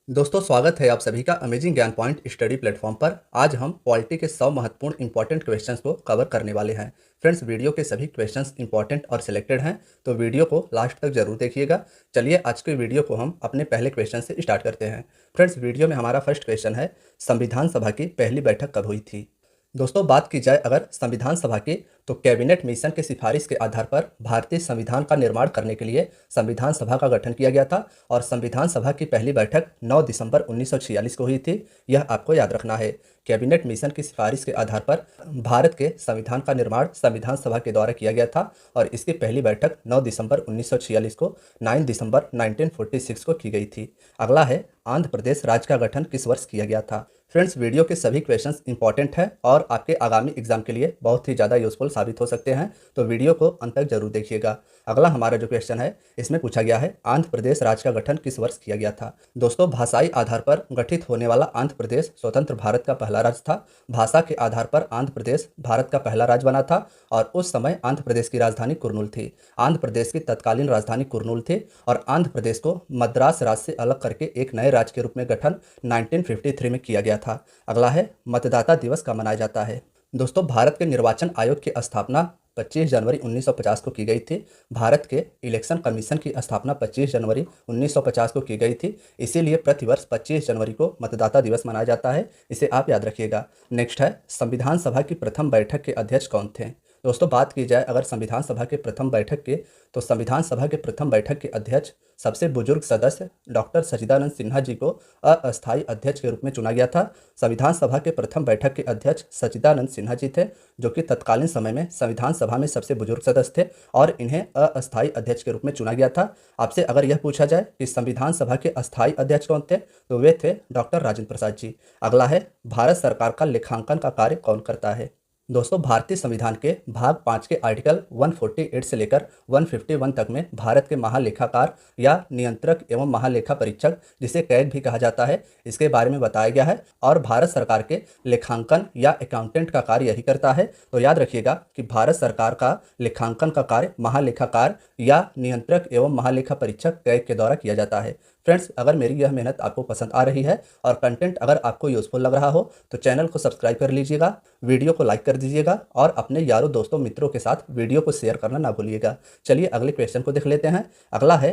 दोस्तों स्वागत है आप सभी का अमेजिंग ज्ञान पॉइंट स्टडी प्लेटफॉर्म पर। आज हम पॉलिटी के 100 महत्वपूर्ण इंपॉर्टेंट क्वेश्चंस को कवर करने वाले हैं। फ्रेंड्स, वीडियो के सभी क्वेश्चंस इंपॉर्टेंट और सिलेक्टेड हैं, तो वीडियो को लास्ट तक जरूर देखिएगा। चलिए आज के वीडियो को हम अपने पहले क्वेश्चन से स्टार्ट करते हैं। फ्रेंड्स, वीडियो में हमारा फर्स्ट क्वेश्चन है, संविधान सभा की पहली बैठक कब हुई थी। दोस्तों, बात की जाए अगर संविधान सभा की, तो कैबिनेट मिशन के सिफारिश के आधार पर भारतीय संविधान का निर्माण करने के लिए संविधान सभा का गठन किया गया था और संविधान सभा की पहली बैठक 9 दिसंबर 1946 को हुई थी। यह आपको याद रखना है। कैबिनेट मिशन की सिफारिश के आधार पर भारत के संविधान का निर्माण संविधान सभा के द्वारा किया गया था और इसकी पहली बैठक 9 दिसंबर 1946 को 9 दिसंबर 1946 को की गई थी। अगला है, आंध्र प्रदेश राज्य का गठन किस वर्ष किया गया था। फ्रेंड्स, वीडियो के सभी क्वेश्चंस इंपॉर्टेंट हैं और आपके आगामी एग्जाम के लिए बहुत ही ज़्यादा यूजफुल साबित हो सकते हैं, तो वीडियो को अंत तक जरूर देखिएगा। अगला हमारा जो क्वेश्चन है, इसमें पूछा गया है, आंध्र प्रदेश राज्य का गठन किस वर्ष किया गया था। दोस्तों, भाषाई आधार पर गठित होने वाला आंध्र प्रदेश स्वतंत्र भारत का पहला राज्य था। भाषा के आधार पर आंध्र प्रदेश भारत का पहला राज्य बना था और उस समय आंध्र प्रदेश की राजधानी कुर्नूल थी। आंध्र प्रदेश की तत्कालीन राजधानी कुर्नूल थी और आंध्र प्रदेश को मद्रास राज्य से अलग करके एक नए राज्य के रूप में गठन 1953 में किया गया था। अगला है, मतदाता दिवस कब मनाया जाता है। दोस्तों, भारत के निर्वाचन आयोग की स्थापना 25 जनवरी 1950 को की गई थी। भारत के इलेक्शन कमीशन की स्थापना 25 जनवरी 1950 को की गई थी। इसीलिए प्रतिवर्ष 25 जनवरी को मतदाता दिवस मनाया जाता है, इसे आप याद रखिएगा। नेक्स्ट है, संविधान सभा की प्रथम बैठक के अध्यक्ष कौन थे। दोस्तों, बात की जाए अगर संविधान सभा के प्रथम बैठक के, तो संविधान सभा के प्रथम बैठक के अध्यक्ष सबसे बुजुर्ग सदस्य डॉक्टर सच्चिदानंद सिन्हा जी को अस्थायी अध्यक्ष के रूप में चुना गया था। संविधान सभा के प्रथम बैठक के अध्यक्ष सच्चिदानंद सिन्हा जी थे, जो कि तत्कालीन समय में संविधान सभा में सबसे बुजुर्ग सदस्य थे और इन्हें अस्थायी अध्यक्ष के रूप में चुना गया था। आपसे अगर यह पूछा जाए कि संविधान सभा के अस्थायी अध्यक्ष कौन थे, तो वे थे डॉक्टर राजेंद्र प्रसाद जी। अगला है, भारत सरकार का लेखांकन का कार्य कौन करता है। दोस्तों, भारतीय संविधान के भाग 5 के आर्टिकल 148 से लेकर 151 तक में भारत के महालेखाकार या नियंत्रक एवं महालेखा परीक्षक, जिसे कैग भी कहा जाता है, इसके बारे में बताया गया है और भारत सरकार के लेखांकन या अकाउंटेंट का कार्य यही करता है। तो याद रखिएगा कि भारत सरकार का लेखांकन का कार्य महालेखाकार या नियंत्रक एवं महालेखा परीक्षक कैग के द्वारा किया जाता है। फ्रेंड्स, अगर मेरी यह मेहनत आपको पसंद आ रही है और कंटेंट अगर आपको यूजफुल लग रहा हो, तो चैनल को सब्सक्राइब कर लीजिएगा, वीडियो को लाइक कर दीजिएगा और अपने यारों दोस्तों मित्रों के साथ वीडियो को शेयर करना ना भूलिएगा। चलिए अगले क्वेश्चन को देख लेते हैं। अगला है,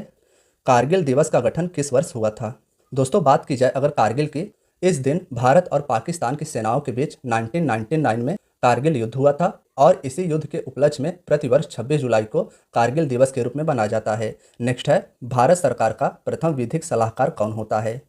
कारगिल दिवस का गठन किस वर्ष हुआ था। दोस्तों, बात की जाए अगर कारगिल की, इस दिन भारत और पाकिस्तान की सेनाओं के बीच 1999 में कारगिल युद्ध हुआ था और इसी युद्ध के उपलक्ष्य में प्रतिवर्ष 26 जुलाई को कारगिल दिवस के रूप में मनाया जाता है। नेक्स्ट है, भारत सरकार का प्रथम विधिक सलाहकार कौन होता है।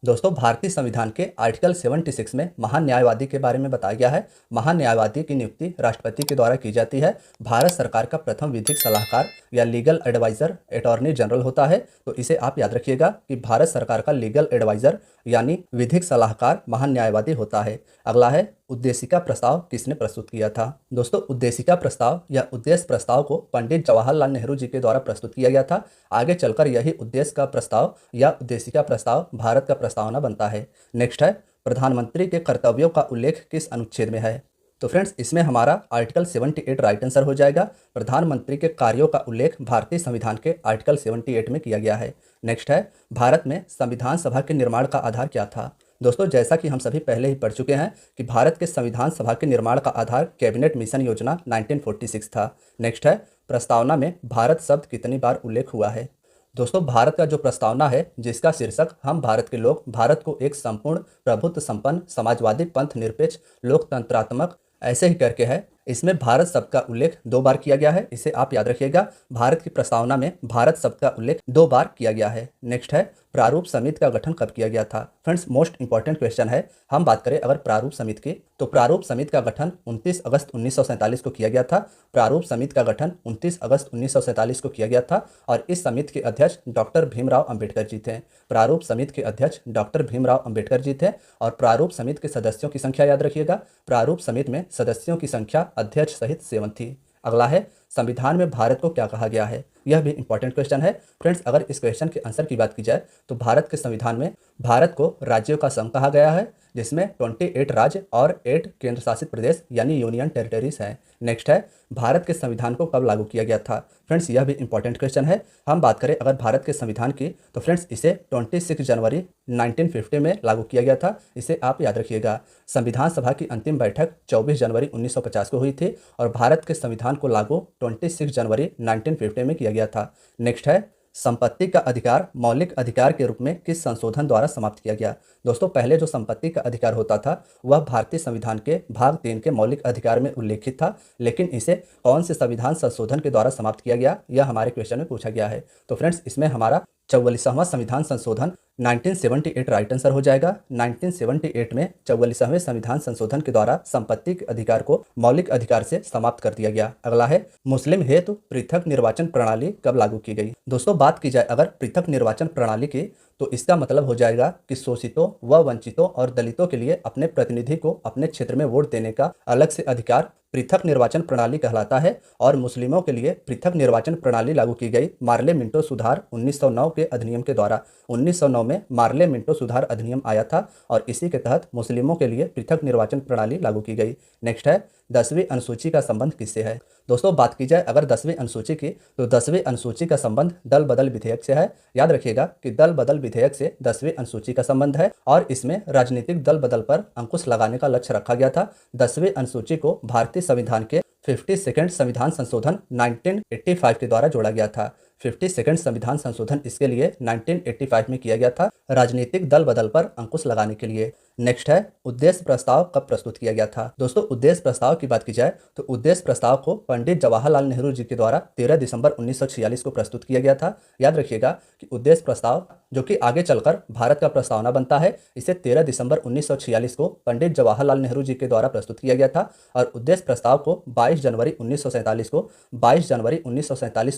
दोस्तों, भारतीय संविधान के आर्टिकल 76 में महान्यायवादी के बारे में बताया गया है। महान्यायवादी की नियुक्ति राष्ट्रपति के द्वारा की जाती है। भारत सरकार का प्रथम विधिक सलाहकार या लीगल एडवाइजर अटॉर्नी जनरल होता है, तो इसे आप याद रखिएगा कि भारत सरकार का लीगल एडवाइजर यानी विधिक सलाहकार महान्यायवादी होता है। अगला है, उद्देशिका प्रस्ताव किसने प्रस्तुत किया था। दोस्तों, उद्देशिका प्रस्ताव या उद्देश्य प्रस्ताव को पंडित जवाहरलाल नेहरू जी के द्वारा प्रस्तुत किया गया था। आगे चलकर यही उद्देश्य का प्रस्ताव या उद्देशिका प्रस्ताव भारत का प्रस्तावना बनता है। नेक्स्ट है, प्रधानमंत्री के कर्तव्यों का उल्लेख किस अनुच्छेद में है। तो फ्रेंड्स, इसमें हमारा आर्टिकल 78 राइट आंसर हो जाएगा। प्रधानमंत्री के कार्यों का उल्लेख भारतीय संविधान के आर्टिकल 78 में किया गया है। नेक्स्ट है, भारत में संविधान सभा के निर्माण का आधार क्या था। दोस्तों, जैसा कि हम सभी पहले ही पढ़ चुके हैं कि भारत के संविधान सभा के निर्माण का आधार कैबिनेट मिशन योजना 1946 था। नेक्स्ट है, प्रस्तावना में भारत शब्द कितनी बार उल्लेख हुआ है। दोस्तों, भारत का जो प्रस्तावना है, जिसका शीर्षक हम भारत के लोग भारत को एक संपूर्ण प्रभुत्व संपन्न समाजवादी पंथ निरपेक्ष लोकतंत्रात्मक ऐसे ही करके है, इसमें भारत शब्द का उल्लेख 2 बार किया गया है, इसे आप याद रखिएगा। भारत की प्रस्तावना में भारत शब्द का उल्लेख 2 बार किया गया है। नेक्स्ट है, प्रारूप समिति का गठन कब किया गया था। फ्रेंड्स, मोस्ट इंपॉर्टेंट क्वेश्चन है। हम बात करें अगर प्रारूप समिति की, तो प्रारूप समिति का गठन 29 अगस्त 1947 को किया गया था। प्रारूप समिति का गठन 29 अगस्त 1947 को किया गया था और इस समिति के अध्यक्ष डॉक्टर भीमराव अंबेडकर जी थे। प्रारूप समिति के अध्यक्ष डॉक्टर भीमराव अंबेडकर जी थे और प्रारूप समिति के सदस्यों की संख्या याद रखिएगा। प्रारूप समिति में सदस्यों की संख्या अध्यक्ष सहित 7 थी। अगला है, संविधान में भारत को क्या कहा गया है? यह भी इंपॉर्टेंट क्वेश्चन है। फ्रेंड्स, अगर इस क्वेश्चन के आंसर की बात की जाए तो भारत के संविधान में भारत को राज्यों का संघ कहा गया है, जिसमें 28 राज्य और 8 केंद्र शासित प्रदेश यानी यूनियन टेरिटरीज हैं। नेक्स्ट है, भारत के संविधान को कब लागू किया गया था? फ्रेंड्स, यह भी इंपॉर्टेंट क्वेश्चन है। हम बात करें अगर भारत के संविधान की तो फ्रेंड्स इसे 26 जनवरी 1950 में लागू किया गया था। इसे आप याद रखिएगा। संविधान सभा की अंतिम बैठक 24 जनवरी 1950 को हुई थी और भारत के संविधान को लागू 26 जनवरी 1950 में किया गया था। नेक्स्ट है, संपत्ति का अधिकार मौलिक अधिकार के रूप में किस संशोधन द्वारा समाप्त किया गया? दोस्तों, पहले जो संपत्ति का अधिकार होता था वह भारतीय संविधान के भाग 3 के मौलिक अधिकार में उल्लेखित था, लेकिन इसे कौन से संविधान संशोधन के द्वारा समाप्त किया गया, यह हमारे क्वेश्चन में पूछा गया है। तो फ्रेंड्स, इसमें हमारा 44वां संविधान संशोधन 1978 राइट आंसर हो जाएगा। 1978 में 44वें संविधान संशोधन के द्वारा संपत्ति के अधिकार को मौलिक अधिकार से समाप्त कर दिया गया। अगला है, मुस्लिम हेतु पृथक निर्वाचन प्रणाली कब लागू की गई? दोस्तों, बात की जाए अगर पृथक निर्वाचन प्रणाली की तो इसका मतलब हो जाएगा कि शोषितों व वंचितों और दलितों के लिए अपने प्रतिनिधि को अपने क्षेत्र में वोट देने का अलग से अधिकार पृथक निर्वाचन प्रणाली कहलाता है। और मुस्लिमों के लिए पृथक निर्वाचन प्रणाली लागू की गई मार्ले मिंटो सुधार 1909 के अधिनियम के द्वारा। 1909 में मार्ले मिंटो सुधार अधिनियम आया था और इसी के तहत मुस्लिमों के लिए पृथक निर्वाचन प्रणाली लागू की गई। नेक्स्ट है, 10वीं अनुसूची का संबंध किससे है? दोस्तों, बात की जाए अगर 10वीं अनुसूची की तो 10वीं अनुसूची का संबंध दल बदल विधेयक से है। याद रखिएगा कि दल बदल विधेयक से 10वीं अनुसूची का संबंध है और इसमें राजनीतिक दल बदल पर अंकुश लगाने का लक्ष्य रखा गया था। 10वीं अनुसूची को भारतीय संविधान के 52 संविधान संशोधन 1985 के द्वारा जोड़ा गया था। 52 संविधान संशोधन इसके लिए 1985 में किया गया था, राजनीतिक दल बदल पर अंकुश लगाने के लिए। नेक्स्ट है, उद्देश्य प्रस्ताव कब प्रस्तुत किया गया था? दोस्तों, उद्देश्य प्रस्ताव की बात की जाए तो उद्देश्य प्रस्ताव को पंडित जवाहरलाल नेहरू जी के द्वारा 13 दिसंबर 1946 को प्रस्तुत किया गया था। याद रखिएगा कि उद्देश्य प्रस्ताव जो कि आगे चलकर भारत का प्रस्तावना बनता है, इसे 13 दिसंबर 1946 को पंडित जवाहरलाल नेहरू जी के द्वारा प्रस्तुत किया गया था और उद्देश्य प्रस्ताव को 22 जनवरी 1947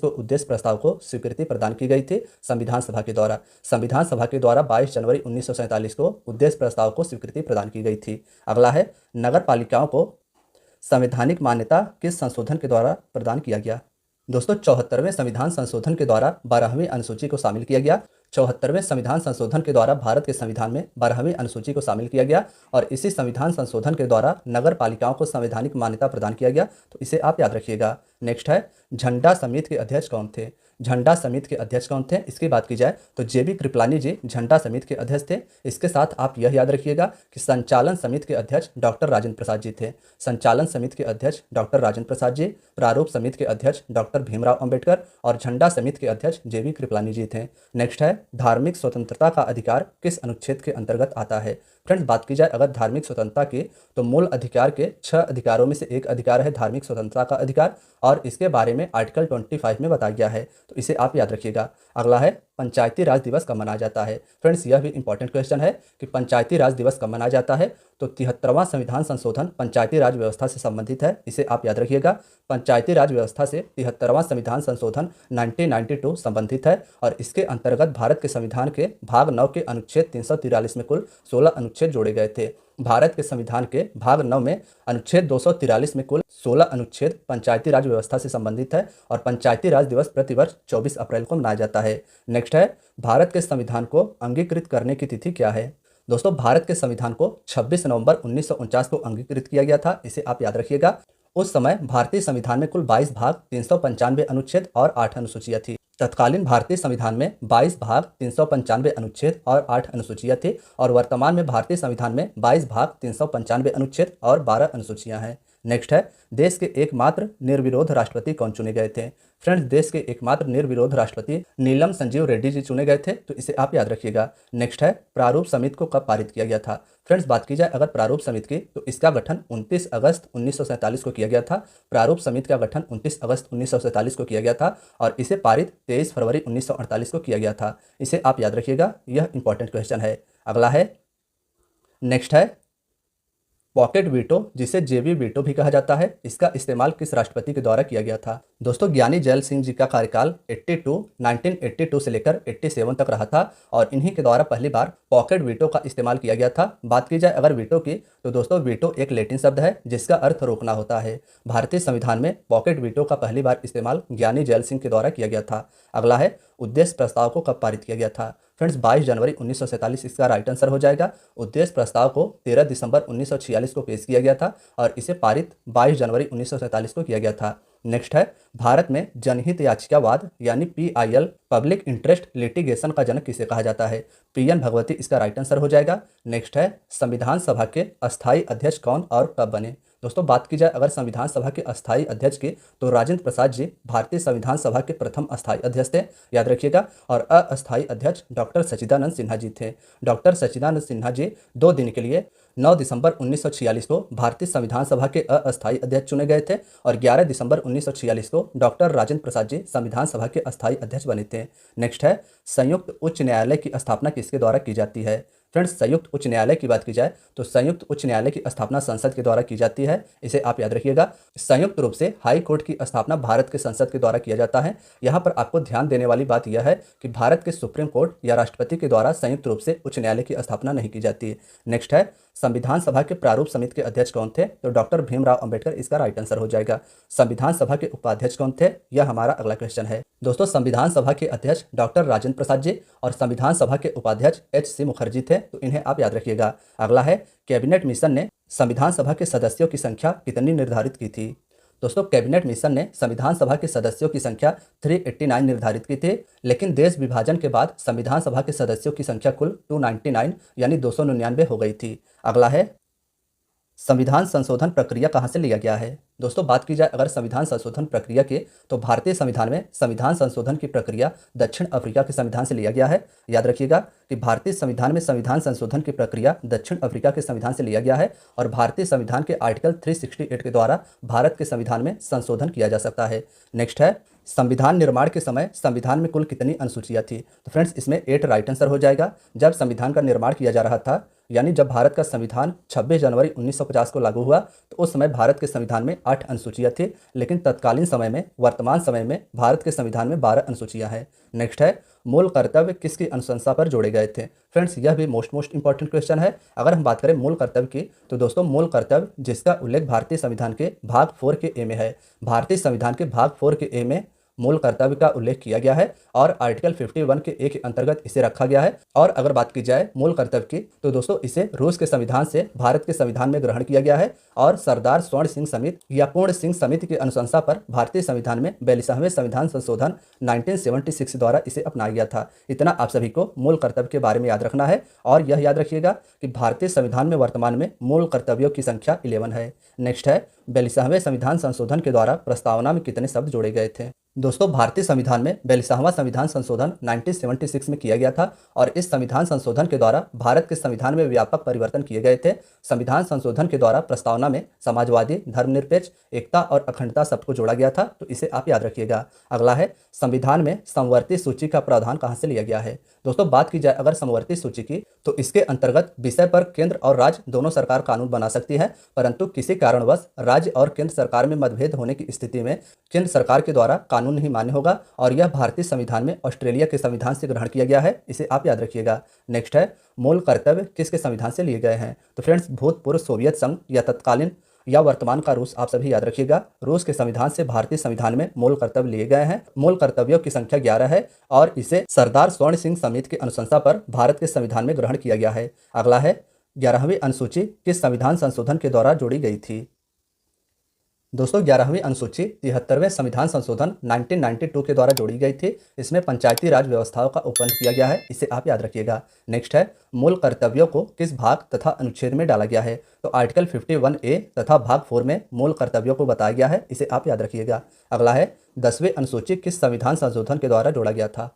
को उद्देश्य प्रस्ताव को स्वीकृति प्रदान की गई थी संविधान सभा के द्वारा। संविधान सभा के द्वारा 22 जनवरी 1947 को उद्देश्य प्रस्ताव को स्वीकृति प्रदान की गई थी। अगला है, नगर पालिकाओं को संवैधानिक मान्यता किस संशोधन के द्वारा प्रदान किया गया? दोस्तों, 74वें संविधान संशोधन के द्वारा 12वीं अनुसूची को शामिल किया गया। 74वें संविधान संशोधन के द्वारा भारत के संविधान में 12वीं अनुसूची को शामिल किया गया और इसी संविधान संशोधन के द्वारा नगर पालिकाओं को संवैधानिक मान्यता प्रदान किया गया। तो इसे आप याद रखिएगा। नेक्स्ट है, झंडा समिति के अध्यक्ष कौन थे? झंडा समिति के अध्यक्ष कौन थे इसकी बात की जाए तो जेबी कृपलानी जी झंडा समिति के अध्यक्ष थे। इसके साथ आप यह याद रखिएगा कि संचालन समिति के अध्यक्ष डॉक्टर राजेंद्र प्रसाद जी थे। संचालन समिति के अध्यक्ष डॉक्टर राजेंद्र प्रसाद जी, प्रारूप समिति के अध्यक्ष डॉक्टर भीमराव अंबेडकर और झंडा समिति के अध्यक्ष जेबी कृपलानी जी थे। नेक्स्ट है, धार्मिक स्वतंत्रता का अधिकार किस अनुच्छेद के अंतर्गत आता है? फ्रेंड्स, बात की जाए अगर धार्मिक स्वतंत्रता की तो मूल अधिकार के 6 अधिकारों में से एक अधिकार है धार्मिक स्वतंत्रता का अधिकार और इसके बारे में आर्टिकल 25 में बताया गया है। तो इसे आप याद रखिएगा। अगला है, पंचायती राज दिवस कब मनाया जाता है? फ्रेंड्स, यह भी इंपॉर्टेंट क्वेश्चन है कि पंचायती राज दिवस कब मनाया जाता है। तो 73वां संविधान संशोधन पंचायती राज व्यवस्था से संबंधित है। इसे आप याद रखिएगा। पंचायती राज व्यवस्था से 73वां संविधान संशोधन 1992 संबंधित है और इसके अंतर्गत भारत के संविधान के भाग 9 के अनुच्छेद 343 में कुल 16 अनुच्छेद जोड़े गए थे। भारत के संविधान के भाग 9 में अनुच्छेद 243 में कुल 16 अनुच्छेद पंचायती राज व्यवस्था से संबंधित है और पंचायती राज दिवस प्रतिवर्ष 24 अप्रैल को मनाया जाता है। नेक्स्ट है, भारत के संविधान को अंगीकृत करने की तिथि क्या है? दोस्तों, भारत के संविधान को 26 नवंबर 1949 को अंगीकृत किया गया था। इसे आप याद रखिएगा। उस समय भारतीय संविधान में कुल 22 भाग 395 अनुच्छेद और 8 अनुसूचियां थी। तत्कालीन भारतीय संविधान में 22 भाग 395 अनुच्छेद और 8 अनुसूचियां थी और वर्तमान में भारतीय संविधान में 22 भाग 395 अनुच्छेद और 12 अनुसूचियां हैं। नेक्स्ट है, देश के एकमात्र निर्विरोध राष्ट्रपति कौन चुने गए थे? फ्रेंड्स, देश के एकमात्र निर्विरोध राष्ट्रपति नीलम संजीव रेड्डी जी चुने गए थे। तो इसे आप याद रखिएगा। नेक्स्ट है, प्रारूप समिति को कब पारित किया गया था? फ्रेंड्स, बात की जाए अगर प्रारूप समिति की तो इसका गठन 29 अगस्त 1947 को किया गया था। प्रारूप समिति का गठन 29 अगस्त 1947 को किया गया था और इसे पारित 23 फरवरी 1948 को किया गया था। इसे आप याद रखिएगा। यह इंपॉर्टेंट क्वेश्चन है। अगला है, नेक्स्ट है, पॉकेट वीटो जिसे जेबी वीटो भी कहा जाता है, इसका इस्तेमाल किस राष्ट्रपति के द्वारा किया गया था? दोस्तों ज्ञानी जैल सिंह जी का कार्यकाल 1982 से लेकर 87 तक रहा था और इन्हीं के द्वारा पहली बार पॉकेट वीटो का इस्तेमाल किया गया था। बात की जाए अगर वीटो की तो दोस्तों वीटो एक लैटिन शब्द है जिसका अर्थ रोकना होता है। भारतीय संविधान में पॉकेट वीटो का पहली बार इस्तेमाल ज्ञानी जैल सिंह के द्वारा किया गया था। अगला है उद्देश्य प्रस्ताव को कब पारित किया गया था। फ्रेंड्स 22 जनवरी 1947 इसका राइट आंसर हो जाएगा। उद्देश्य प्रस्ताव को 13 दिसंबर 1946 को पेश किया गया था और इसे पारित 22 जनवरी 1947 को किया गया था। नेक्स्ट है भारत में जनहित याचिकावाद यानी PIL पब्लिक इंटरेस्ट लिटिगेशन का जनक किसे कहा जाता है। PN भगवती इसका राइट आंसर हो जाएगा। नेक्स्ट है संविधान सभा के अस्थायी अध्यक्ष कौन और कब बने। दोस्तों बात की जाए अगर संविधान सभा के अस्थायी अध्यक्ष की तो राजेंद्र प्रसाद जी भारतीय संविधान सभा के प्रथम अस्थायी अध्यक्ष थे, याद रखिएगा। और अस्थायी अध्यक्ष डॉक्टर सच्चिदानंद सिन्हा जी थे। डॉक्टर सच्चिदानंद सिन्हा जी 2 दिन के लिए 9 दिसंबर 1946 को भारतीय संविधान सभा के अस्थायी अध्यक्ष चुने गए थे और 11 दिसंबर 1946 को डॉक्टर राजेंद्र प्रसाद जी संविधान सभा के अस्थायी अध्यक्ष बने थे। नेक्स्ट है संयुक्त उच्च न्यायालय की स्थापना किसके द्वारा की जाती है। फ्रेंड्स संयुक्त उच्च न्यायालय की बात की जाए तो संयुक्त उच्च न्यायालय की स्थापना संसद के द्वारा की जाती है, इसे आप याद रखिएगा। संयुक्त रूप से हाई कोर्ट की स्थापना भारत के संसद के द्वारा किया जाता है। यहाँ पर आपको ध्यान देने वाली बात यह है कि भारत के सुप्रीम कोर्ट या राष्ट्रपति के द्वारा संयुक्त रूप से उच्च न्यायालय की स्थापना नहीं की जाती है। नेक्स्ट है संविधान सभा के प्रारूप समिति के अध्यक्ष कौन थे, तो डॉक्टर भीमराव अंबेडकर इसका राइट आंसर हो जाएगा। संविधान सभा के उपाध्यक्ष कौन थे, यह हमारा अगला क्वेश्चन है। दोस्तों संविधान सभा के अध्यक्ष डॉक्टर राजेंद्र प्रसाद जी और संविधान सभा के उपाध्यक्ष HC मुखर्जी थे, तो इन्हें आप याद रखिएगा। अगला है कैबिनेट मिशन ने संविधान सभा के सदस्यों की संख्या कितनी निर्धारित की थी। दोस्तों कैबिनेट मिशन ने संविधान सभा के सदस्यों की संख्या 389 निर्धारित की थी, लेकिन देश विभाजन के बाद संविधान सभा के सदस्यों की संख्या कुल 299 यानी 299 हो गई थी। अगला है संविधान संशोधन प्रक्रिया कहाँ से लिया गया है। दोस्तों बात की जाए अगर संविधान संशोधन प्रक्रिया की तो भारतीय संविधान में संविधान संशोधन की प्रक्रिया दक्षिण अफ्रीका के संविधान से लिया गया है। याद रखिएगा कि भारतीय संविधान में संविधान संशोधन की प्रक्रिया दक्षिण अफ्रीका के संविधान से लिया गया है और भारतीय संविधान के आर्टिकल 368 के द्वारा भारत के संविधान में संशोधन किया जा सकता है। नेक्स्ट है संविधान निर्माण के समय संविधान में कुल कितनी अनुसूचियां थी। तो फ्रेंड्स इसमें 8 राइट आंसर हो जाएगा। जब संविधान का निर्माण किया जा रहा था यानी जब भारत का संविधान 26 जनवरी 1950 को लागू हुआ तो उस समय भारत के संविधान में 8 अनुसूचियां थी, लेकिन तत्कालीन समय में वर्तमान समय में भारत के संविधान में 12 अनुसूचियां हैं। नेक्स्ट है मूल कर्तव्य किसकी अनुशंसा पर जोड़े गए थे। फ्रेंड्स यह भी मोस्ट इंपॉर्टेंट क्वेश्चन है। अगर हम बात करें मूल कर्तव्य की तो दोस्तों मूल कर्तव्य जिसका उल्लेख भारतीय संविधान के भाग 4 के ए में है। भारतीय संविधान के भाग 4 के ए में मूल कर्तव्य का उल्लेख किया गया है और आर्टिकल 51 के ए के अंतर्गत इसे रखा गया है। और अगर बात की जाए मूल कर्तव्य की तो दोस्तों इसे रूस के संविधान से भारत के संविधान में ग्रहण किया गया है और सरदार स्वर्ण सिंह समिति या पूर्ण सिंह समिति की अनुशंसा पर भारतीय संविधान में 42वें संविधान संशोधन 1976 द्वारा इसे अपनाया गया था। इतना आप सभी को मूल कर्तव्य के बारे में याद रखना है और यह याद रखिएगा कि भारतीय संविधान में वर्तमान में मूल कर्तव्यों की संख्या 11 है। नेक्स्ट है 42वें संविधान संशोधन के द्वारा प्रस्तावना में कितने शब्द जोड़े गए थे। दोस्तों भारतीय संविधान में 42वां संविधान संशोधन 1976 में किया गया था और इस संविधान संशोधन के द्वारा भारत के संविधान में व्यापक परिवर्तन किए गए थे। संविधान संशोधन के द्वारा प्रस्तावना में समाजवादी, धर्मनिरपेक्ष, एकता और अखंडता शब्द को जोड़ा गया था, तो इसे आप याद रखिएगा। अगला है संविधान में समवर्ती सूची का प्रावधान कहाँ से लिया गया है। दोस्तों बात की जाए अगर समवर्ती सूची की तो इसके अंतर्गत विषय पर केंद्र और राज्य दोनों सरकार कानून बना सकती है, परंतु किसी कारणवश राज्य और केंद्र सरकार में मतभेद होने की स्थिति में केंद्र सरकार के द्वारा कानून नहीं मान्य होगा और यह भारतीय संविधान में ऑस्ट्रेलिया के संविधान से ग्रहण किया गया है, इसे आप याद रखिएगा। नेक्स्ट है मूल कर्तव्य किसके संविधान से लिए गए हैं। तो फ्रेंड्स भूतपूर्व सोवियत संघ या तत्कालीन या वर्तमान का रूस आप सभी याद रखिएगा। रूस के संविधान से भारतीय संविधान में मूल कर्तव्य लिए गए हैं। मूल कर्तव्यों की संख्या 11 है और इसे सरदार स्वर्ण सिंह समिति की अनुशंसा पर भारत के संविधान में ग्रहण किया गया है। अगला है 11वीं अनुसूची किस संविधान संशोधन के द्वारा जोड़ी गई थी। दोस्तों 11वीं अनुसूची 73वें संविधान संशोधन 1992 के द्वारा जोड़ी गई थी। इसमें पंचायती राज व्यवस्थाओं का उपबंध किया गया है, इसे आप याद रखिएगा। नेक्स्ट है मूल कर्तव्यों को किस भाग तथा अनुच्छेद में डाला गया है। तो आर्टिकल 51A तथा भाग 4 में मूल कर्तव्यों को बताया गया है, इसे आप याद रखिएगा। अगला है 10वीं अनुसूची किस संविधान संशोधन के द्वारा जोड़ा गया था।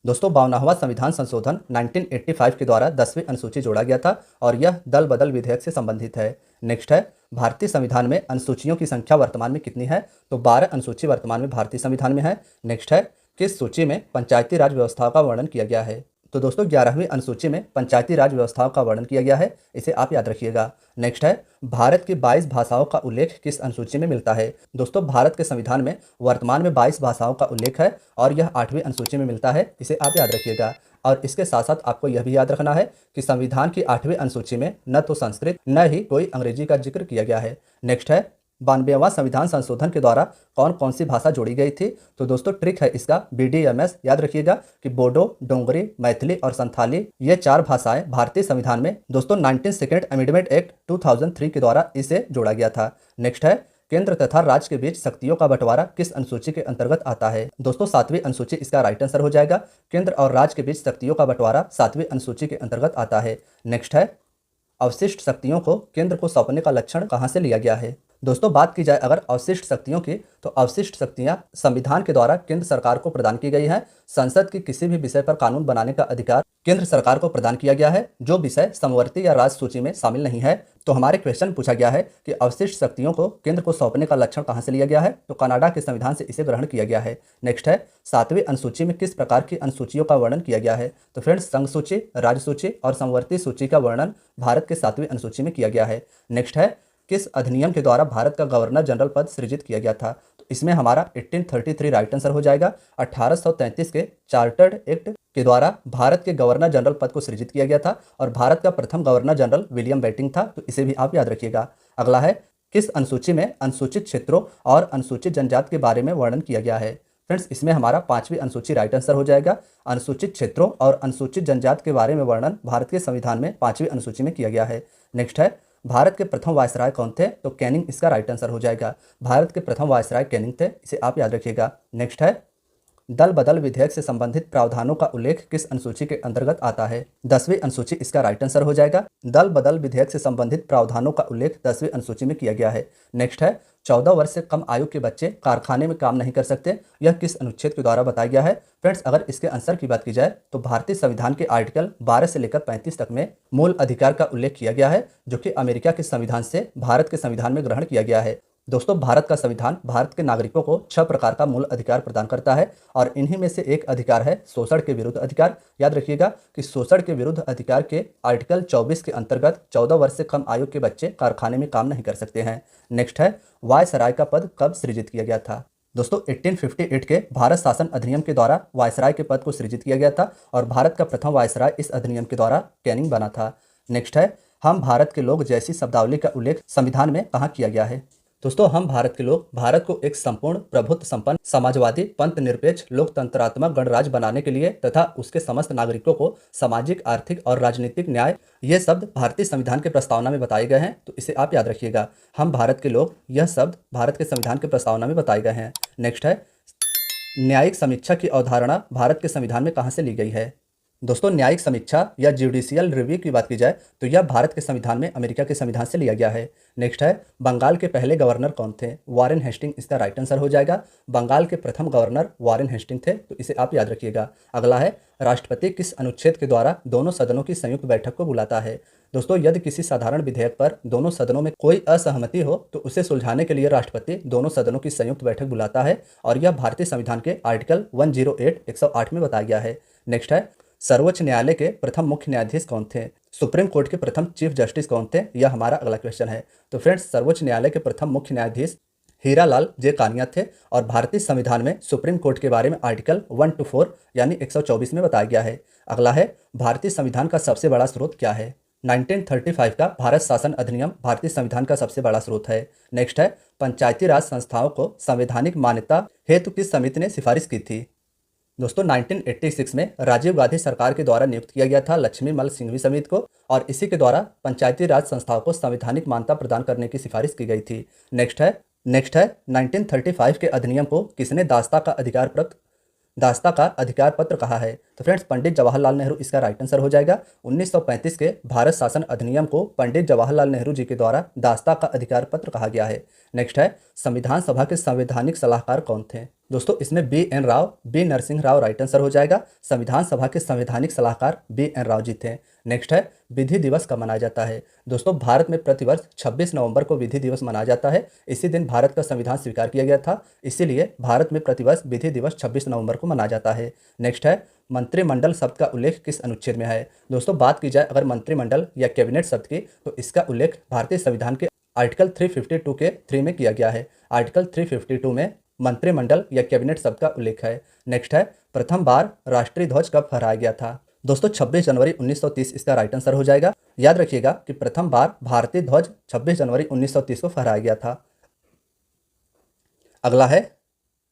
दोस्तों 52वां संविधान संशोधन 1985 के द्वारा 10वीं अनुसूची जोड़ा गया था और यह दल बदल विधेयक से संबंधित है। नेक्स्ट है भारतीय संविधान में अनुसूचियों की संख्या वर्तमान में कितनी है। तो 12 अनुसूची वर्तमान में भारतीय संविधान में है। नेक्स्ट है किस सूची में पंचायती राज व्यवस्था का वर्णन किया गया है। तो दोस्तों 11वीं अनुसूची में पंचायती राज व्यवस्थाओं का वर्णन किया गया है, इसे आप याद रखिएगा। नेक्स्ट है, भारत की 22 भाषाओं का उल्लेख किस अनुसूची में मिलता है? दोस्तों भारत के संविधान में वर्तमान में 22 भाषाओं का उल्लेख है और यह 8वीं अनुसूची में मिलता है, इसे आप याद रखिएगा। और इसके साथ साथ आपको यह भी याद रखना है कि संविधान की 8वीं अनुसूची में न तो संस्कृत न ही कोई अंग्रेजी का जिक्र किया गया है। नेक्स्ट है, 92वां संविधान संशोधन के द्वारा कौन कौन सी भाषा जोड़ी गई थी? तो दोस्तों ट्रिक है इसका BDMS, याद रखिएगा कि बोडो, डोंगरी, मैथिली और संथाली ये 4 भाषाएं भारतीय संविधान में दोस्तों 92nd अमेंडमेंट एक्ट 2003 के द्वारा इसे जोड़ा गया था। नेक्स्ट है, केंद्र तथा राज्य के बीच शक्तियों का बंटवारा किस अनुसूची के अंतर्गत आता है? दोस्तों 7वीं अनुसूची इसका राइट आंसर हो जाएगा। केंद्र और राज्य के बीच शक्तियों का बंटवारा 7वीं अनुसूची के अंतर्गत आता है। नेक्स्ट है, अवशिष्ट शक्तियों को केंद्र को सौंपने का लक्षण कहां से लिया गया है? दोस्तों बात की जाए अगर अवशिष्ट शक्तियों की, तो अवशिष्ट शक्तियां संविधान के द्वारा केंद्र सरकार को प्रदान की गई हैं। संसद की किसी भी विषय पर कानून बनाने का अधिकार केंद्र सरकार को प्रदान किया गया है, जो विषय समवर्ती या राज्य सूची में शामिल नहीं है। तो हमारे क्वेश्चन पूछा गया है कि अवशिष्ट शक्तियों को केंद्र को सौंपने का लक्षण कहां से लिया गया है? तो कनाडा के संविधान से इसे ग्रहण किया गया है। नेक्स्ट है, 7वीं अनुसूची में किस प्रकार की अनुसूचियों का वर्णन किया गया है? तो फ्रेंड्स संघ सूची, राज्य सूची और समवर्ती सूची का वर्णन भारत के 7वीं अनुसूची में किया गया है। नेक्स्ट है, किस अधिनियम के द्वारा भारत का गवर्नर जनरल पद सृजित किया गया था? तो इसमें हमारा 1833 राइट आंसर हो जाएगा। 1833 के चार्टर्ड एक्ट के द्वारा भारत के गवर्नर जनरल पद को सृजित किया गया था और भारत का प्रथम गवर्नर जनरल विलियम बेंटिंक था, तो इसे भी आप याद रखिएगा। अगला है, किस अनुसूची में अनुसूचित क्षेत्रों और अनुसूचित जनजाति के बारे में वर्णन किया गया है? फ्रेंड्स इसमें हमारा 5वीं अनुसूची राइट आंसर हो जाएगा। अनुसूचित क्षेत्रों और अनुसूचित जनजाति के बारे में वर्णन भारत के संविधान में 5वीं अनुसूची में किया गया है। नेक्स्ट है, भारत के प्रथम वायसराय कौन थे? तो कैनिंग इसका राइट आंसर हो जाएगा। भारत के प्रथम वायसराय कैनिंग थे, इसे आप याद रखिएगा। नेक्स्ट है, दल बदल विधेयक से संबंधित प्रावधानों का उल्लेख किस अनुसूची के अंतर्गत आता है? 10वीं अनुसूची इसका राइट आंसर हो जाएगा। दल बदल विधेयक से संबंधित प्रावधानों का उल्लेख 10वीं अनुसूची में किया गया है। नेक्स्ट है, 14 वर्ष से कम आयु के बच्चे कारखाने में काम नहीं कर सकते, यह किस अनुच्छेद के द्वारा बताया गया है? फ्रेंड्स अगर इसके आंसर की बात की जाए तो भारतीय संविधान के आर्टिकल 12 से लेकर 35 तक में मूल अधिकार का उल्लेख किया गया है, जो कि अमेरिका के संविधान से भारत के संविधान में ग्रहण किया गया है। दोस्तों भारत का संविधान भारत के नागरिकों को 6 प्रकार का मूल अधिकार प्रदान करता है और इन्हीं में से एक अधिकार है शोषण के विरुद्ध अधिकार। याद रखिएगा कि शोषण के विरुद्ध अधिकार के आर्टिकल 24 के अंतर्गत 14 वर्ष से कम आयु के बच्चे कारखाने में काम नहीं कर सकते हैं। नेक्स्ट है, वायसराय का पद कब सृजित किया गया था? दोस्तों 1858 के भारत शासन अधिनियम के द्वारा वायसराय के पद को सृजित किया गया था और भारत का प्रथम वायसराय इस अधिनियम के द्वारा कैनिंग बना था। नेक्स्ट है, हम भारत के लोग जैसी शब्दावली का उल्लेख संविधान में कहाँ किया गया है? दोस्तों हम भारत के लोग भारत को एक संपूर्ण प्रभुत्व संपन्न समाजवादी पंथ निरपेक्ष लोकतंत्रात्मक गणराज्य बनाने के लिए तथा उसके समस्त नागरिकों को सामाजिक, आर्थिक और राजनीतिक न्याय, ये शब्द भारतीय संविधान के प्रस्तावना में बताए गए हैं, तो इसे आप याद रखिएगा। हम भारत के लोग, यह शब्द भारत के संविधान के प्रस्तावना में बताए गए हैं। नेक्स्ट है, न्यायिक समीक्षा की अवधारणा भारत के संविधान में कहाँ से ली गई है? दोस्तों न्यायिक समीक्षा या जुडिशियल रिव्यू की बात की जाए तो यह भारत के संविधान में अमेरिका के संविधान से लिया गया है। नेक्स्ट है, बंगाल के पहले गवर्नर कौन थे? वॉरेन हेस्टिंग इसका राइट आंसर हो जाएगा। बंगाल के प्रथम गवर्नर वॉरेन हेस्टिंग थे, तो इसे आप याद रखिएगा। अगला है, राष्ट्रपति किस अनुच्छेद के द्वारा दोनों सदनों की संयुक्त बैठक को बुलाता है? दोस्तों यदि किसी साधारण विधेयक पर दोनों सदनों में कोई असहमति हो तो उसे सुलझाने के लिए राष्ट्रपति दोनों सदनों की संयुक्त बैठक बुलाता है और यह भारतीय संविधान के आर्टिकल 108 में बताया गया है। नेक्स्ट है, सर्वोच्च न्यायालय के प्रथम मुख्य न्यायाधीश कौन थे? सुप्रीम कोर्ट के प्रथम चीफ जस्टिस कौन थे? यह हमारा अगला क्वेश्चन है। तो फ्रेंड्स सर्वोच्च न्यायालय के प्रथम मुख्य न्यायाधीश हीरालाल जे कानिया थे और भारतीय संविधान में सुप्रीम कोर्ट के बारे में आर्टिकल 1 to 4 यानी 124 में बताया गया है। अगला है, भारतीय संविधान का सबसे बड़ा स्रोत क्या है? 1935 का भारत शासन अधिनियम भारतीय संविधान का सबसे बड़ा स्रोत है। नेक्स्ट है, पंचायती राज संस्थाओं को संवैधानिक मान्यता हेतु किस समिति ने सिफारिश की थी? दोस्तों 1986 में राजीव गांधी सरकार के द्वारा नियुक्त किया गया था लक्ष्मी मल सिंघवी समिति को और इसी के द्वारा पंचायती राज संस्थाओं को संवैधानिक मान्यता प्रदान करने की सिफारिश की गई थी। नेक्स्ट है 1935 के अधिनियम को किसने दास्ता का अधिकार पत्र कहा है? तो फ्रेंड्स पंडित जवाहरलाल नेहरू इसका राइट आंसर हो जाएगा। 1935 के भारत शासन अधिनियम को पंडित जवाहरलाल नेहरू जी के द्वारा दास्ता का अधिकार पत्र कहा गया है। नेक्स्ट है, संविधान सभा के संवैधानिक सलाहकार कौन थे? दोस्तों इसमें B Narasimha Rao right answer हो जाएगा। संविधान सभा के संवैधानिक सलाहकार बी.एन. राव जी थे। नेक्स्ट है, विधि दिवस कब मनाया जाता है? दोस्तों भारत में प्रतिवर्ष 26 नवंबर को विधि दिवस मनाया जाता है। इसी दिन भारत का संविधान स्वीकार किया गया था, इसीलिए भारत में प्रतिवर्ष विधि दिवस 26 नवंबर को मनाया जाता है। नेक्स्ट है, मंत्रिमंडल शब्द का उल्लेख किस अनुच्छेद में है? दोस्तों बात की जाए अगर मंत्रिमंडल या कैबिनेट शब्द की, तो इसका उल्लेख भारतीय संविधान के आर्टिकल 352 के 3 में किया गया है। आर्टिकल 352 में मंत्रिमंडल या कैबिनेट शब्द का उल्लेख है। नेक्स्ट है, प्रथम बार राष्ट्रीय ध्वज कब फहराया गया था? दोस्तों 26 जनवरी 1930 इसका राइट आंसर हो जाएगा। याद रखिएगा कि प्रथम बार भारतीय ध्वज 26 जनवरी 1930 को फहराया गया था। अगला है,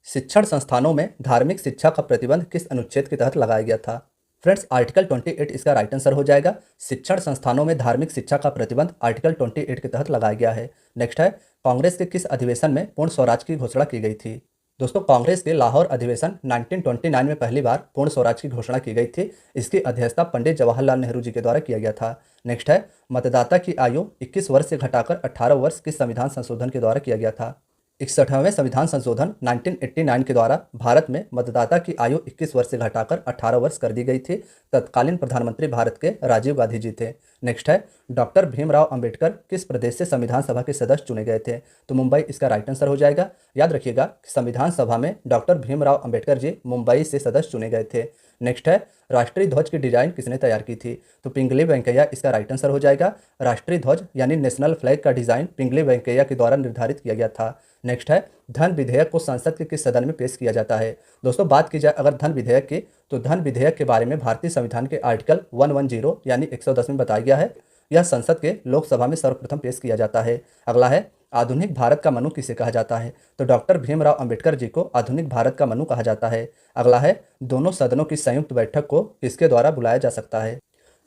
शिक्षण संस्थानों में धार्मिक शिक्षा का प्रतिबंध किस अनुच्छेद के तहत लगाया गया था? फ्रेंड्स आर्टिकल 28 इसका राइट आंसर हो जाएगा। शिक्षण संस्थानों में धार्मिक शिक्षा का प्रतिबंध आर्टिकल 28 के तहत लगाया गया है। नेक्स्ट है, कांग्रेस के किस अधिवेशन में पूर्ण स्वराज की घोषणा की गई थी? दोस्तों कांग्रेस के लाहौर अधिवेशन 1929 में पहली बार पूर्ण स्वराज की घोषणा की गई थी। इसकी अध्यक्षता पंडित जवाहरलाल नेहरू जी के द्वारा किया गया था। नेक्स्ट है, मतदाता की आयु 21 वर्ष से घटाकर 18 वर्ष किस संविधान संशोधन के द्वारा किया गया था? 61वें संविधान संशोधन 1989 के द्वारा भारत में मतदाता की आयु 21 वर्ष से घटाकर 18 वर्ष कर दी गई थी। तत्कालीन प्रधानमंत्री भारत के राजीव गांधी जी थे। नेक्स्ट है, डॉक्टर भीमराव अंबेडकर किस प्रदेश से संविधान सभा के सदस्य चुने गए थे? तो मुंबई इसका राइट आंसर हो जाएगा। याद रखिएगा संविधान सभा में डॉक्टर भीमराव अंबेडकर जी मुंबई से सदस्य चुने गए थे। नेक्स्ट है, राष्ट्रीय ध्वज की डिजाइन किसने तैयार की थी? तो पिंगली वेंकैया इसका राइट आंसर हो जाएगा। राष्ट्रीय ध्वज यानी नेशनल फ्लैग का डिजाइन पिंगली वेंकैया के द्वारा निर्धारित किया गया था। नेक्स्ट है, धन विधेयक को संसद के किस सदन में पेश किया जाता है? दोस्तों बात की जाए अगर धन विधेयक की, तो धन विधेयक के बारे में भारतीय संविधान के आर्टिकल 110 यानी 110 में बताया गया है। यह संसद के लोकसभा में सर्वप्रथम पेश किया जाता है। अगला है, आधुनिक भारत का मनु किसे कहा जाता है? तो डॉक्टर भीमराव अंबेडकर जी को आधुनिक भारत का मनु कहा जाता है। अगला है, दोनों सदनों की संयुक्त बैठक को किसके द्वारा बुलाया जा सकता है?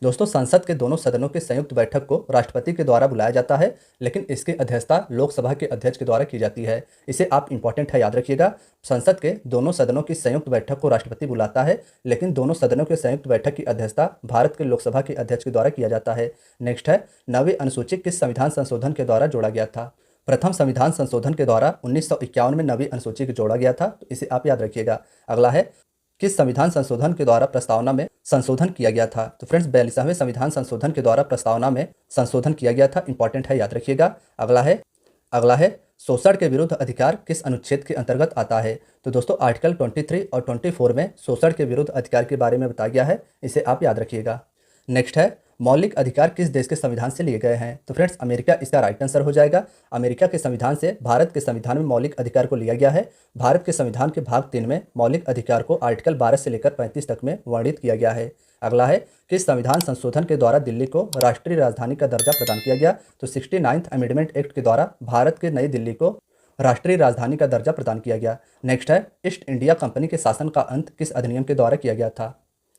दोस्तों संसद के दोनों सदनों की संयुक्त बैठक को राष्ट्रपति के द्वारा बुलाया जाता है, लेकिन इसकी अध्यक्षता लोकसभा के अध्यक्ष के द्वारा की जाती है। इसे आप इंपॉर्टेंट है याद रखिएगा। संसद के दोनों सदनों की संयुक्त बैठक को राष्ट्रपति बुलाता है, लेकिन दोनों सदनों के संयुक्त बैठक की अध्यक्षता भारत के लोकसभा के अध्यक्ष के द्वारा किया जाता है। नेक्स्ट है, नवी अनुसूची किस संविधान संशोधन के द्वारा जोड़ा गया था? प्रथम संविधान संशोधन के द्वारा 1951 में नवी अनुसूची को जोड़ा गया था, तो इसे आप याद रखिएगा। अगला है, किस संविधान संशोधन के द्वारा प्रस्तावना में संशोधन किया गया था? तो फ्रेंड्स 42वें संविधान संशोधन के द्वारा प्रस्तावना में संशोधन किया गया था। इंपॉर्टेंट है याद रखिएगा। अगला है, शोषण के विरुद्ध अधिकार किस अनुच्छेद के अंतर्गत आता है? तो दोस्तों आर्टिकल 23 और 24 में शोषण के विरुद्ध अधिकार के बारे में बताया गया है। इसे आप याद रखिएगा। नेक्स्ट है, मौलिक अधिकार किस देश के संविधान से लिए गए हैं? तो फ्रेंड्स अमेरिका इसका राइट आंसर हो जाएगा। अमेरिका के संविधान से भारत के संविधान में मौलिक अधिकार को लिया गया है। भारत के संविधान के भाग 3 में मौलिक अधिकार को आर्टिकल 12 से लेकर 35 तक में वर्णित किया गया है। अगला है, किस संविधान संशोधन के द्वारा दिल्ली को राष्ट्रीय राजधानी का दर्जा प्रदान किया गया? तो 69th अमेंडमेंट एक्ट के द्वारा भारत के नई दिल्ली को राष्ट्रीय राजधानी का दर्जा प्रदान किया गया। नेक्स्ट है, ईस्ट इंडिया कंपनी के शासन का अंत किस अधिनियम के द्वारा किया गया था?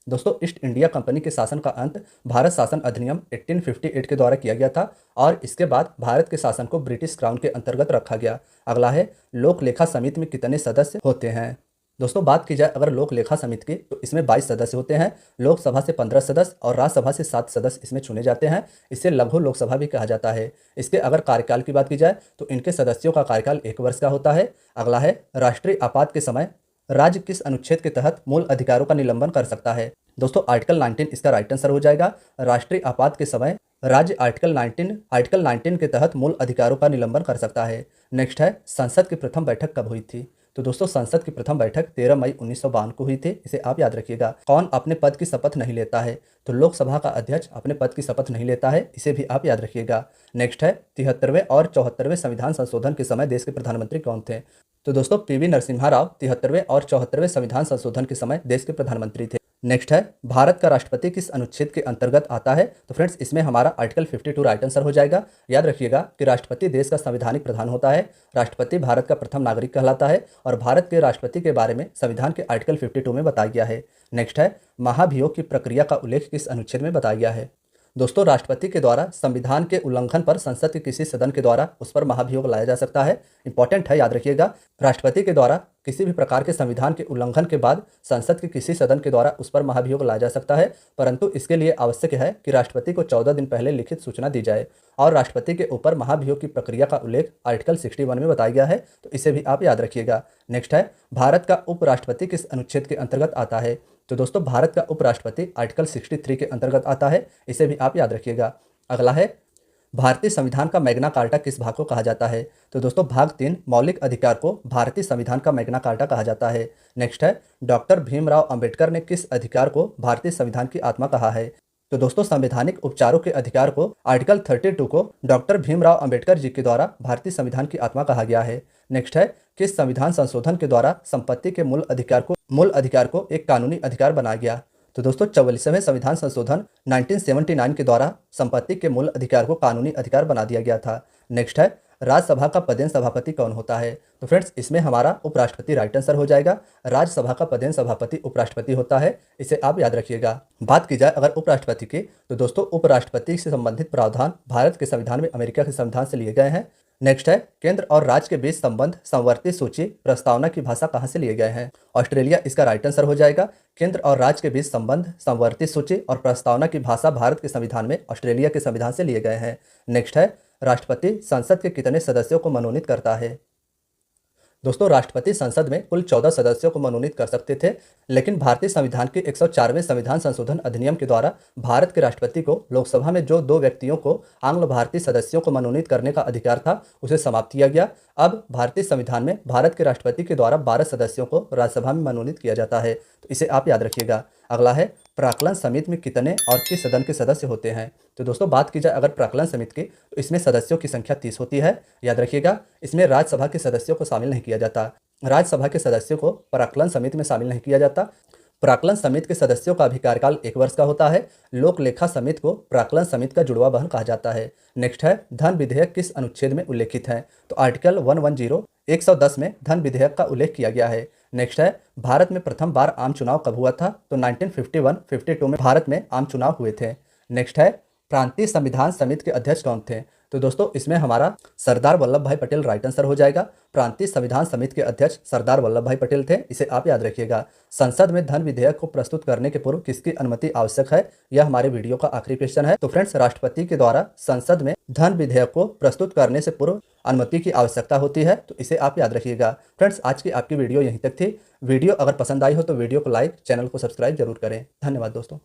दोस्तों ईस्ट इंडिया कंपनी के शासन का अंत भारत शासन अधिनियम 1858 के द्वारा किया गया था और इसके बाद भारत के शासन को ब्रिटिश क्राउन के अंतर्गत रखा गया। अगला है, लोक लेखा समिति में कितने सदस्य होते हैं? दोस्तों बात की जाए अगर लोक लेखा समिति की, तो इसमें 22 सदस्य होते हैं। लोकसभा से 15 सदस्य और राज्यसभा से 7 सदस्य इसमें चुने जाते हैं। इसे लघु लोकसभा भी कहा जाता है। इसके अगर कार्यकाल की बात की जाए तो इनके सदस्यों का कार्यकाल 1 वर्ष का होता है। अगला है, राष्ट्रीय आपात के समय राज्य किस अनुच्छेद के तहत मूल अधिकारों का निलंबन कर सकता है? दोस्तों आर्टिकल 19 इसका राइट आंसर हो जाएगा। राष्ट्रीय आपात के समय राज्य आर्टिकल 19 के तहत मूल अधिकारों का निलंबन कर सकता है। नेक्स्ट है, संसद की प्रथम बैठक कब हुई थी? तो दोस्तों संसद की प्रथम बैठक 13 मई 1952 को हुई थी। इसे आप याद रखिएगा। कौन अपने पद की शपथ नहीं लेता है? तो लोकसभा का अध्यक्ष अपने पद की शपथ नहीं लेता है। इसे भी आप याद रखिएगा। नेक्स्ट है, 73वें और 74वें संविधान संशोधन के समय देश के प्रधानमंत्री कौन थे? तो दोस्तों पीवी नरसिम्हा राव 73वें और 74वें संविधान संशोधन के समय देश के प्रधानमंत्री थे। नेक्स्ट है, भारत का राष्ट्रपति किस अनुच्छेद के अंतर्गत आता है? तो फ्रेंड्स इसमें हमारा आर्टिकल 52 राइट आंसर हो जाएगा। याद रखिएगा कि राष्ट्रपति देश का संवैधानिक प्रधान होता है। राष्ट्रपति भारत का प्रथम नागरिक कहलाता है और भारत के राष्ट्रपति के बारे में संविधान के आर्टिकल 52 में बताया गया है। नेक्स्ट है, महाभियोग की प्रक्रिया का उल्लेख किस अनुच्छेद में बताया गया है? दोस्तों राष्ट्रपति के द्वारा संविधान के उल्लंघन पर संसद के किसी सदन के द्वारा उस पर महाभियोग लाया जा सकता है। इंपॉर्टेंट है याद रखिएगा। राष्ट्रपति के द्वारा किसी भी प्रकार के संविधान के उल्लंघन के बाद संसद के किसी सदन के द्वारा उस पर महाभियोग लाया जा सकता है, परंतु इसके लिए आवश्यक है कि राष्ट्रपति को 14 दिन पहले लिखित सूचना दी जाए और राष्ट्रपति के ऊपर महाभियोग की प्रक्रिया का उल्लेख आर्टिकल 61 में बताया गया है, तो इसे भी आप याद रखिएगा। नेक्स्ट है, भारत का उपराष्ट्रपति किस अनुच्छेद के अंतर्गत आता है? तो दोस्तों भारत का उपराष्ट्रपति आर्टिकल 63 के अंतर्गत आता है। इसे भी आप याद रखिएगा। अगला है, भारतीय संविधान का मैग्ना कार्टा किस भाग को कहा जाता है? तो दोस्तों भाग 3 मौलिक अधिकार को भारतीय संविधान का मैग्ना कार्टा कहा जाता है। नेक्स्ट है, डॉक्टर भीमराव अंबेडकर ने किस अधिकार को भारतीय संविधान की आत्मा कहा है? तो दोस्तों संवैधानिक उपचारों के अधिकार को आर्टिकल 32 को डॉक्टर भीमराव अंबेडकर जी के द्वारा भारतीय संविधान की आत्मा कहा गया है। नेक्स्ट है, किस संविधान संशोधन के द्वारा संपत्ति के मूल अधिकार को एक कानूनी अधिकार बनाया गया? तो दोस्तों 44वें संविधान संशोधन 1979 के द्वारा संपत्ति के मूल अधिकार को कानूनी अधिकार बना दिया गया था। नेक्स्ट है, राज्यसभा का पदेन सभापति कौन होता है? तो फ्रेंड्स इसमें हमारा उपराष्ट्रपति राइट आंसर हो जाएगा। राज्यसभा का पदेन सभापति उपराष्ट्रपति होता है, इसे आप याद रखिएगा। बात की जाए अगर उपराष्ट्रपति की, तो दोस्तों उपराष्ट्रपति से संबंधित प्रावधान भारत के संविधान में अमेरिका के संविधान से लिए गए हैं। नेक्स्ट है, केंद्र और राज्य के बीच संबंध संवर्ती सूची प्रस्तावना की भाषा कहाँ से लिए गए हैं? ऑस्ट्रेलिया इसका राइट आंसर हो जाएगा। केंद्र और राज्य के बीच संबंध संवर्ती सूची और प्रस्तावना की भाषा भारत के संविधान में ऑस्ट्रेलिया के संविधान से लिए गए हैं। नेक्स्ट है, राष्ट्रपति संसद के कितने सदस्यों को मनोनीत करता है? दोस्तों राष्ट्रपति संसद में कुल 14 सदस्यों को मनोनीत कर सकते थे, लेकिन भारतीय संविधान के 104वें संविधान संशोधन अधिनियम के द्वारा भारत के राष्ट्रपति को लोकसभा में जो 2 व्यक्तियों को आंग्ल भारतीय सदस्यों को मनोनीत करने का अधिकार था, उसे समाप्त किया गया। अब भारतीय संविधान में भारत के राष्ट्रपति के द्वारा 12 सदस्यों को राज्यसभा में मनोनीत किया जाता है, तो इसे आप याद रखिएगा। अगला है, प्राक्कलन समिति में कितने और किस सदन के सदस्य होते हैं? तो दोस्तों बात की जाए अगर प्राक्कलन समिति की, तो इसमें सदस्यों की संख्या 30 होती है। याद रखिएगा, इसमें राज्यसभा के सदस्यों को शामिल नहीं किया जाता। राज्यसभा के सदस्यों को प्राक्कलन समिति में शामिल नहीं किया जाता। प्राक्कलन समिति के सदस्यों का भी कार्यकाल 1 वर्ष का होता है। लोक लेखा समिति को प्राक्कलन समिति का जुड़वा बहन कहा जाता है। नेक्स्ट है, धन विधेयक किस अनुच्छेद में उल्लेखित है? तो आर्टिकल 110 में धन विधेयक का उल्लेख किया गया है। नेक्स्ट है, भारत में प्रथम बार आम चुनाव कब हुआ था? तो 1951-52 में भारत में आम चुनाव हुए थे। नेक्स्ट है, प्रांतीय संविधान समिति के अध्यक्ष कौन थे? तो दोस्तों इसमें हमारा सरदार वल्लभ भाई पटेल राइट आंसर हो जाएगा। प्रांतीय संविधान समिति के अध्यक्ष सरदार वल्लभ भाई पटेल थे, इसे आप याद रखिएगा। संसद में धन विधेयक को प्रस्तुत करने के पूर्व किसकी अनुमति आवश्यक है? यह हमारे वीडियो का आखिरी क्वेश्चन है। तो फ्रेंड्स राष्ट्रपति के द्वारा संसद में धन विधेयक को प्रस्तुत करने से पूर्व अनुमति की आवश्यकता होती है, तो इसे आप याद रखिएगा। फ्रेंड्स आज की आपकी वीडियो यहीं तक थी। वीडियो अगर पसंद आई हो तो वीडियो को लाइक, चैनल को सब्सक्राइब जरूर करें। धन्यवाद दोस्तों।